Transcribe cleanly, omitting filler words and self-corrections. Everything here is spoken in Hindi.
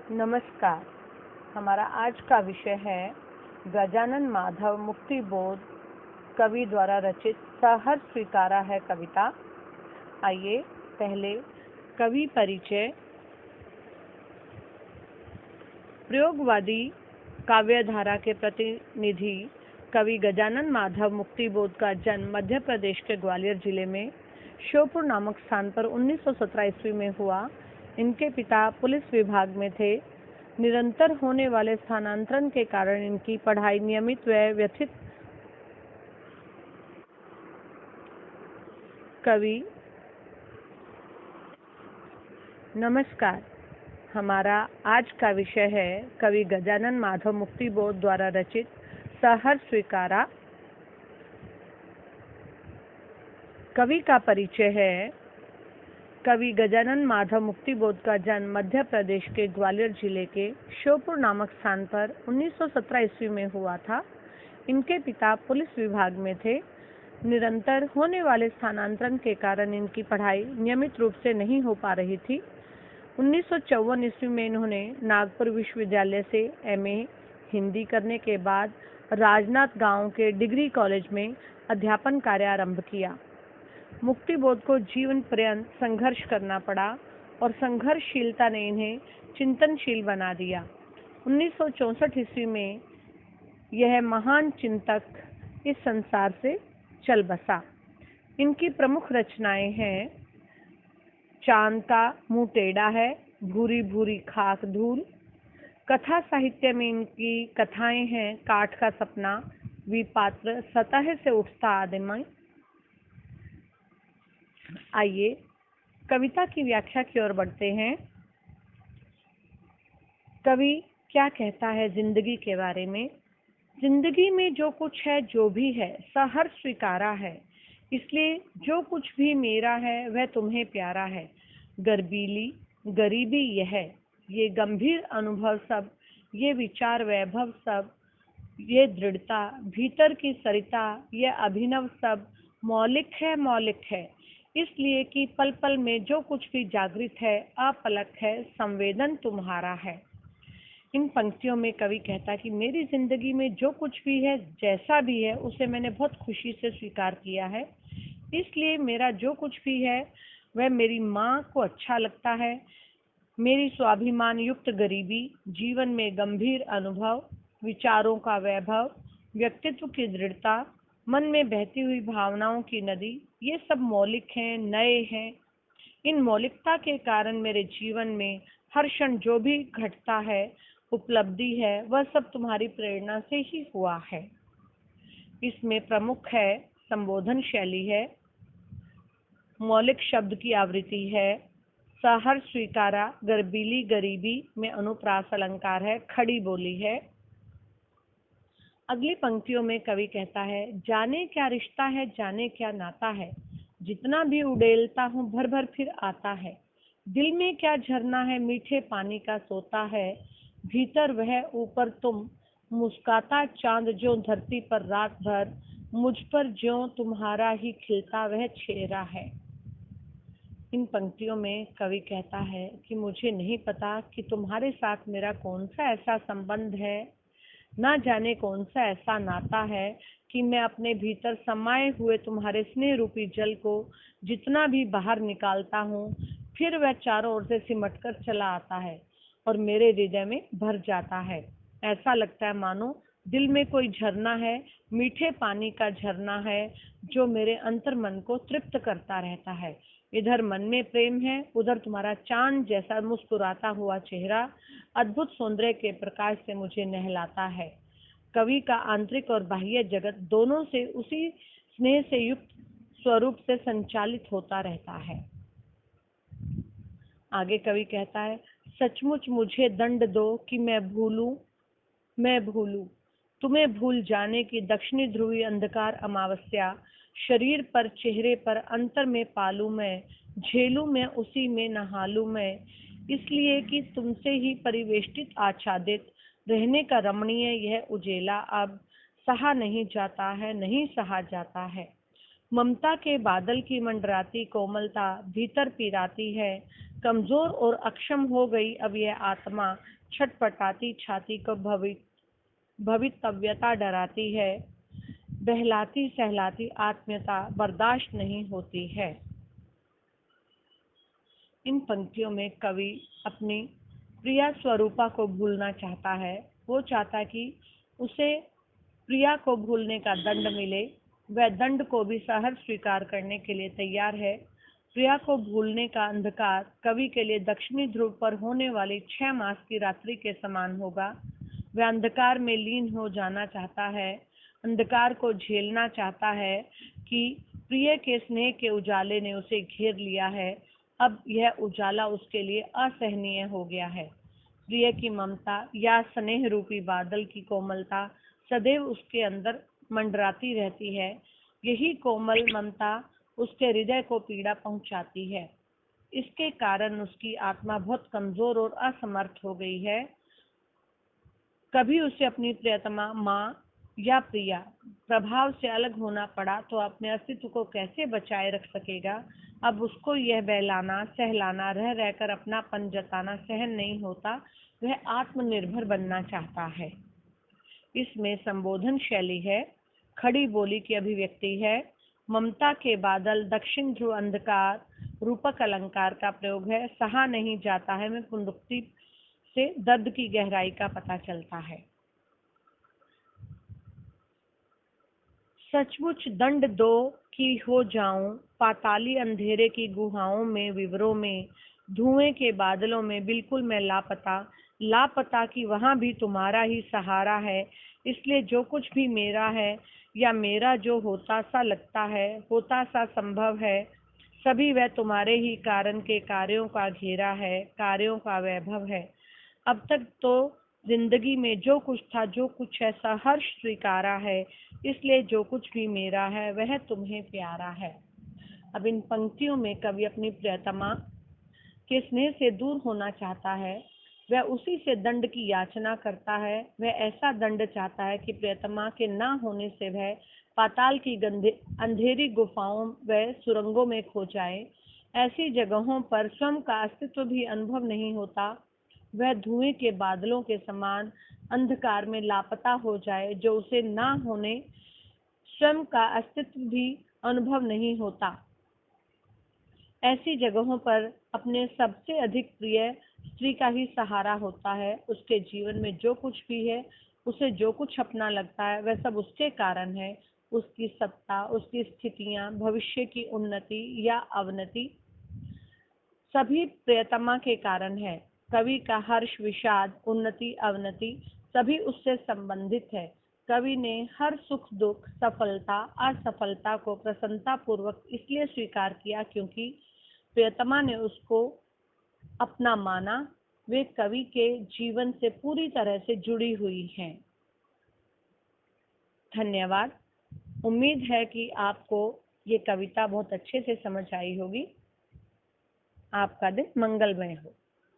नमस्कार। हमारा आज का विषय है गजानन माधव मुक्ति बोध कवि द्वारा रचित सहर्ष स्वीकारा है कविता। आइए पहले कवि परिचय। प्रयोगवादी काव्यधारा के प्रतिनिधि कवि गजानन माधव मुक्ति बोध का जन्म मध्य प्रदेश के ग्वालियर जिले में श्योपुर नामक स्थान पर 1917 ईस्वी में हुआ। इनके पिता पुलिस विभाग में थे। निरंतर होने वाले स्थानांतरण के कारण इनकी पढ़ाई नियमित व व्यथित। कवि नमस्कार। हमारा आज का विषय है कवि गजानन माधव मुक्ति बोध द्वारा रचित सहर्ष स्वीकारा। कवि का परिचय है। कवि गजानन माधव मुक्ति बोध का जन्म मध्य प्रदेश के ग्वालियर जिले के श्योपुर नामक स्थान पर 1917 ईस्वी में हुआ था। इनके पिता पुलिस विभाग में थे। निरंतर होने वाले स्थानांतरण के कारण इनकी पढ़ाई नियमित रूप से नहीं हो पा रही थी। 1954 ईस्वी में इन्होंने नागपुर विश्वविद्यालय से एमए हिंदी करने के बाद राजनाथ गांव के डिग्री कॉलेज में अध्यापन कार्य आरंभ किया। मुक्ति बोध को जीवन पर्यंत संघर्ष करना पड़ा और संघर्षशीलता ने इन्हें चिंतनशील बना दिया। 1964 ईस्वी में यह महान चिंतक इस संसार से चल बसा। इनकी प्रमुख रचनाएं हैं चांद का मुंह टेढ़ा है, भूरी भूरी खाक धूल। कथा साहित्य में इनकी कथाएं हैं काठ का सपना, विपात्र, सतह से उठता आदमी। आइए कविता की व्याख्या की ओर बढ़ते हैं। कवि क्या कहता है जिंदगी के बारे में। जिंदगी में जो कुछ है, जो भी है, सहर्ष स्वीकारा है। इसलिए जो कुछ भी मेरा है वह तुम्हें प्यारा है। गर्बीली गरीबी यह है, ये गंभीर अनुभव सब, ये विचार वैभव सब, ये दृढ़ता भीतर की सरिता, ये अभिनव सब मौलिक है, मौलिक है। इसलिए कि पल पल में जो कुछ भी जागृत है, अपलक है, संवेदन तुम्हारा है। इन पंक्तियों में कवि कहता है कि मेरी जिंदगी में जो कुछ भी है, जैसा भी है, उसे मैंने बहुत खुशी से स्वीकार किया है। इसलिए मेरा जो कुछ भी है वह मेरी माँ को अच्छा लगता है। मेरी स्वाभिमान युक्त गरीबी, जीवन में गंभीर अनुभव, विचारों का वैभव, व्यक्तित्व की दृढ़ता, मन में बहती हुई भावनाओं की नदी, ये सब मौलिक हैं, नए हैं। इन मौलिकता के कारण मेरे जीवन में हर क्षण जो भी घटता है, उपलब्धि है, वह सब तुम्हारी प्रेरणा से ही हुआ है। इसमें प्रमुख है संबोधन शैली है, मौलिक शब्द की आवृत्ति है, सहर्ष स्वीकारा, गर्बीली गरीबी में अनुप्रास अलंकार है, खड़ी बोली है। अगली पंक्तियों में कवि कहता है जाने क्या रिश्ता है, जाने क्या नाता है, जितना भी उड़ेलता हूँ भर भर फिर आता है। दिल में क्या झरना है, मीठे पानी का सोता है, भीतर वह ऊपर तुम, मुस्काता चांद जो धरती पर रात भर, मुझ पर ज्यों तुम्हारा ही खिलता वह चेहरा है। इन पंक्तियों में कवि कहता है कि मुझे नहीं पता कि तुम्हारे साथ मेरा कौन सा ऐसा संबंध है, ना जाने कौन सा ऐसा नाता है कि मैं अपने भीतर समाये हुए तुम्हारे स्नेह रूपी जल को जितना भी बाहर निकालता हूँ, फिर वह चारों ओर से सिमट कर चला आता है और मेरे हृदय में भर जाता है। ऐसा लगता है मानो दिल में कोई झरना है, मीठे पानी का झरना है, जो मेरे अंतर मन को तृप्त करता रहता है। इधर मन में प्रेम है, उधर तुम्हारा चांद जैसा मुस्कुराता हुआ चेहरा अद्भुत सौंदर्य के प्रकाश से मुझे नहलाता है। कवि का आंतरिक और बाह्य जगत दोनों से उसी स्नेह से युक्त स्वरूप से संचालित होता रहता है। आगे कवि कहता है सचमुच मुझे दंड दो कि मैं भूलूं तुम्हें भूल जाने की दक्षिणी ध्रुवी अंधकार अमावस्या, शरीर पर चेहरे पर अंतर में पालू मैं, झेलू मैं उसी में नहालू मैं, इसलिए कि तुमसे ही परिवेष्टित आच्छादित रहने का रमणीय यह उजेला अब सहा नहीं जाता है, नहीं सहा जाता है। ममता के बादल की मंडराती कोमलता भीतर पिराती है, कमजोर और अक्षम हो गई अब यह आत्मा, छटपटाती छाती को भवितव्यता डराती है, बहलाती सहलाती आत्मीयता बर्दाश्त नहीं होती है। इन पंक्तियों में कवि अपनी प्रिया स्वरूपा को भूलना चाहता है। वो चाहता कि उसे प्रिया को भूलने का दंड मिले। वह दंड को भी सहर्ष स्वीकार करने के लिए तैयार है। प्रिया को भूलने का अंधकार कवि के लिए दक्षिणी ध्रुव पर होने वाली 6 मास की रात्रि के समान होगा। वह अंधकार में लीन हो जाना चाहता है, अंधकार को झेलना चाहता है कि प्रिय के स्नेह के उजाले ने उसे घेर लिया है। अब यह उजाला उसके लिए असहनीय हो गया है। प्रिय की ममता या स्नेह रूपी बादल की कोमलता सदैव उसके अंदर मंडराती रहती है। यही कोमल ममता उसके हृदय को पीड़ा पहुंचाती है। इसके कारण उसकी आत्मा बहुत कमजोर और असमर्थ हो गई है। कभी उसे अपनी प्रियतमा माँ या प्रिया प्रभाव से अलग होना पड़ा तो अपने अस्तित्व को कैसे बचाए रख सकेगा। अब उसको यह बहलाना सहलाना रह रहकर अपनापन जताना सहन नहीं होता। वह आत्मनिर्भर बनना चाहता है। इसमें संबोधन शैली है, खड़ी बोली की अभिव्यक्ति है, ममता के बादल दक्षिण ध्रुव अंधकार रूपक अलंकार का प्रयोग है। सहा नहीं जाता है में पुनरुक्ति से दर्द की गहराई का पता चलता है। सचमुच दंड दो कि हो जाऊं पाताली अंधेरे की गुहाओं में विवरों में, धुएं के बादलों में बिल्कुल मैं लापता, लापता कि वहां भी तुम्हारा ही सहारा है। इसलिए जो कुछ भी मेरा है या मेरा जो होता सा लगता है, होता सा संभव है, सभी वह तुम्हारे ही कारण के कार्यों का घेरा है, कार्यों का वैभव है। अब तक तो जिंदगी में जो कुछ था, जो कुछ है, सहर्ष स्वीकारा है। इसलिए जो कुछ भी मेरा है वह तुम्हें प्यारा है। अब इन पंक्तियों में कवि अपनी प्रियतमा के स्नेह से दूर होना चाहता है। वह उसी से दंड की याचना करता है। वह ऐसा दंड चाहता है कि प्रियतमा के ना होने से वह पाताल की अंधेरी गुफाओं व सुरंगों में खो जाए। ऐसी जगहों पर स्वयं का अस्तित्व भी अनुभव नहीं होता। वह धुएं के बादलों के समान अंधकार में लापता हो जाए, जो उसे ना होने स्वयं का अस्तित्व भी अनुभव नहीं होता। ऐसी जगहों पर अपने सबसे अधिक प्रिय स्त्री का ही सहारा होता है। उसके जीवन में जो कुछ भी है, उसे जो कुछ अपना लगता है, वह सब उसके कारण है। उसकी सत्ता, उसकी स्थितियां, भविष्य की उन्नति या अवनति सभी प्रियतमा के कारण है। कवि का हर्ष, विषाद, उन्नति, अवनति सभी उससे संबंधित है। कवि ने हर सुख दुख, सफलता असफलता को प्रसन्नता पूर्वक इसलिए स्वीकार किया क्योंकि प्रियतमा ने उसको अपना माना। वे कवि के जीवन से पूरी तरह से जुड़ी हुई हैं। धन्यवाद। उम्मीद है कि आपको ये कविता बहुत अच्छे से समझ आई होगी। आपका दिन मंगलमय हो।